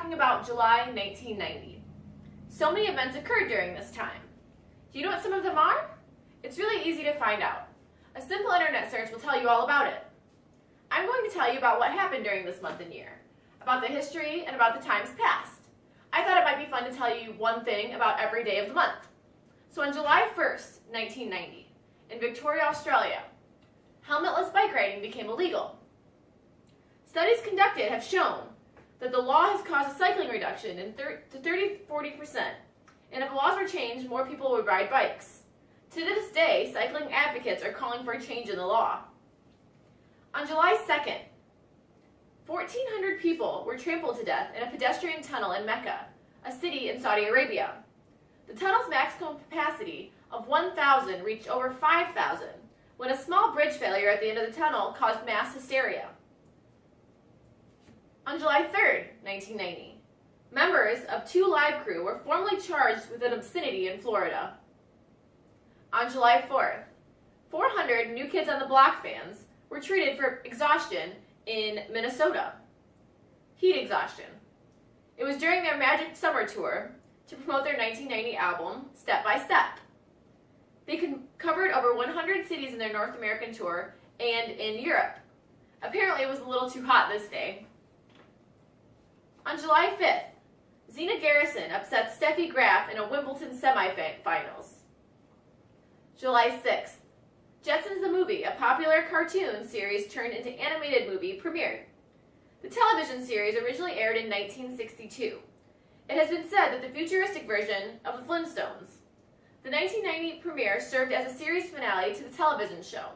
talking about July 1990. So many events occurred during this time. Do you know what some of them are? It's really easy to find out. A simple internet search will tell you all about it. I'm going to tell you about what happened during this month and year, about the history, and about the times past. I thought it might be fun to tell you one thing about every day of the month. So on July 1st, 1990, in Victoria, Australia, helmetless bike riding became illegal. Studies conducted have shown that the law has caused a cycling reduction to 30–40%, and if laws were changed, more people would ride bikes. To this day, cycling advocates are calling for a change in the law. On July 2nd, 1,400 people were trampled to death in a pedestrian tunnel in Mecca, a city in Saudi Arabia. The tunnel's maximum capacity of 1,000 reached over 5,000 when a small bridge failure at the end of the tunnel caused mass hysteria. On July 3rd, 1990, members of 2 Live Crew were formally charged with an obscenity in Florida. On July 4th, 400 New Kids on the Block fans were treated for exhaustion in Minnesota. Heat exhaustion. It was during their Magic Summer Tour to promote their 1990 album, Step by Step. They covered over 100 cities in their North American tour and in Europe. Apparently it was a little too hot this day. On July 5th, Zina Garrison upset Steffi Graf in a Wimbledon semifinals. July 6th, Jetsons the Movie, a popular cartoon series turned into animated movie, premiered. The television series originally aired in 1962. It has been said that the futuristic version of the Flintstones. The 1990 premiere served as a series finale to the television show.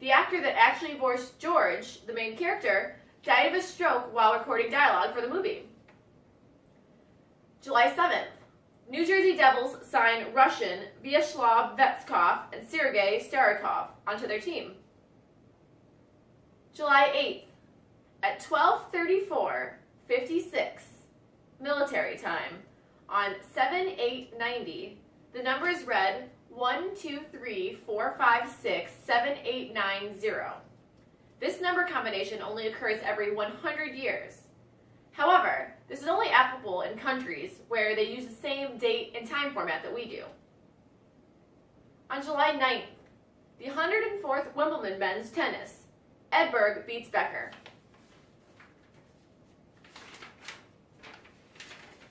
The actor that actually voiced George, the main character, died of a stroke while recording dialogue for the movie. July 7th, New Jersey Devils signed Russian Vyacheslav Vetskov and Sergei Starikov onto their team. July 8th, at 12:34:56 military time on 7/8/90, the numbers read 12345678990. This number combination only occurs every 100 years. However, this is only applicable in countries where they use the same date and time format that we do. On July 9th, the 104th Wimbledon men's tennis, Edberg beats Becker.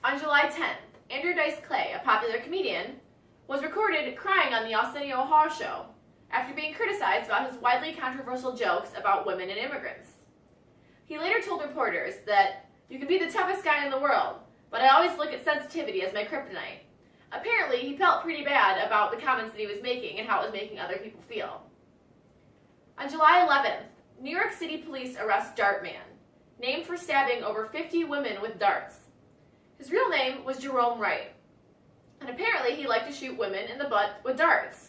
On July 10th, Andrew Dice Clay, a popular comedian, was recorded crying on the Arsenio Hall show after being criticized about his widely controversial jokes about women and immigrants. He later told reporters that, "You can be the toughest guy in the world, but I always look at sensitivity as my kryptonite." Apparently, he felt pretty bad about the comments that he was making and how it was making other people feel. On July 11th, New York City police arrest Dartman, named for stabbing over 50 women with darts. His real name was Jerome Wright, and apparently he liked to shoot women in the butt with darts.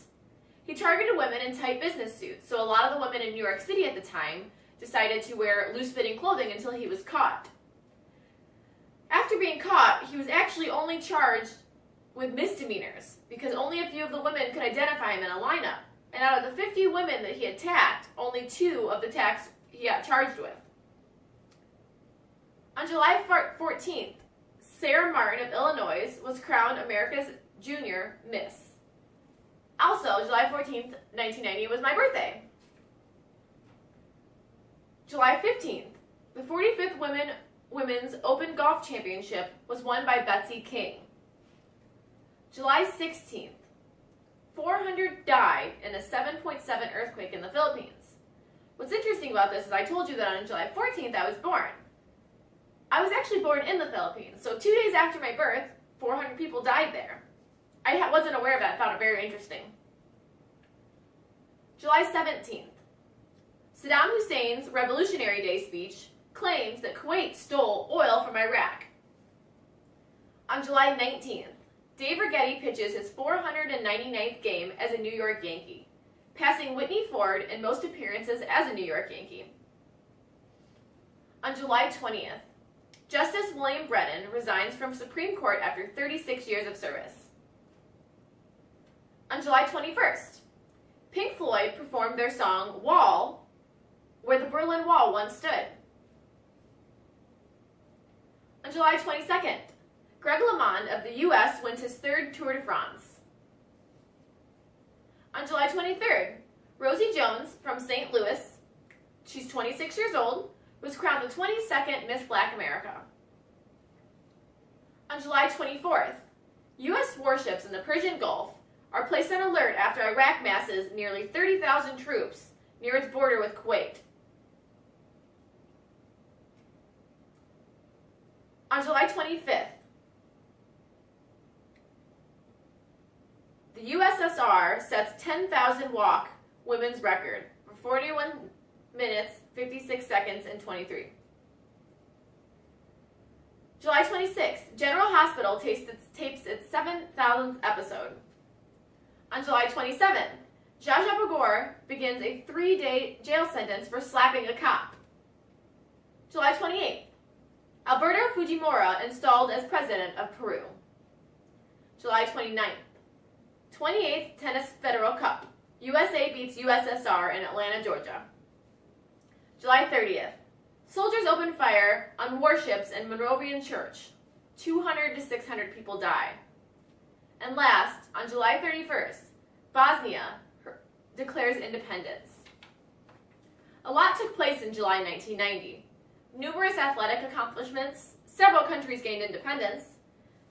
He targeted women in tight business suits, so a lot of the women in New York City at the time decided to wear loose-fitting clothing until he was caught. After being caught, he was actually only charged with misdemeanors because only a few of the women could identify him in a lineup. And out of the 50 women that he attacked, only 2 of the attacks he got charged with. On July 14th, Sarah Martin of Illinois was crowned America's Junior Miss. Also, July 14th, 1990 was my birthday. July 15th, the 45th Women's Open Golf Championship was won by Betsy King. July 16th, 400 died in a 7.7 earthquake in the Philippines. What's interesting about this is I told you that on July 14th I was born. I was actually born in the Philippines, so 2 days after my birth, 400 people died there. I wasn't aware of that. I found it very interesting. July 17th, Saddam Hussein's Revolutionary Day speech claims that Kuwait stole oil from Iraq. On July 19th, Dave Righetti pitches his 499th game as a New York Yankee, passing Whitney Ford in most appearances as a New York Yankee. On July 20th, Justice William Brennan resigns from Supreme Court after 36 years of service. On July 21st, Pink Floyd performed their song Wall, where the Berlin Wall once stood. On July 22nd, Greg LeMond of the U.S. wins his third Tour de France. On July 23rd, Rosie Jones from St. Louis, she's 26 years old, was crowned the 22nd Miss Black America. On July 24th, U.S. warships in the Persian Gulf are placed on alert after Iraq masses nearly 30,000 troops near its border with Kuwait. On July 25th, the USSR sets 10,000 walk women's record for 41 minutes, 56 seconds, and 23. July 26th, General Hospital tapes its 7,000th episode. On July 27th, Zsa Zsa Gabor begins a 3-day jail sentence for slapping a cop. July 28th, Alberto Fujimori installed as president of Peru. July 29th, 28th Tennis Federal Cup. USA beats USSR in Atlanta, Georgia. July 30th, soldiers open fire on warships in Monrovian Church. 200 to 600 people die. And last, on July 31st, Bosnia declares independence. A lot took place in July 1990. Numerous athletic accomplishments, several countries gained independence,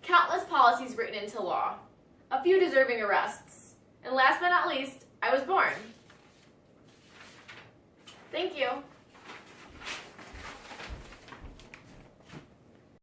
countless policies written into law, a few deserving arrests, and last but not least, I was born. Thank you.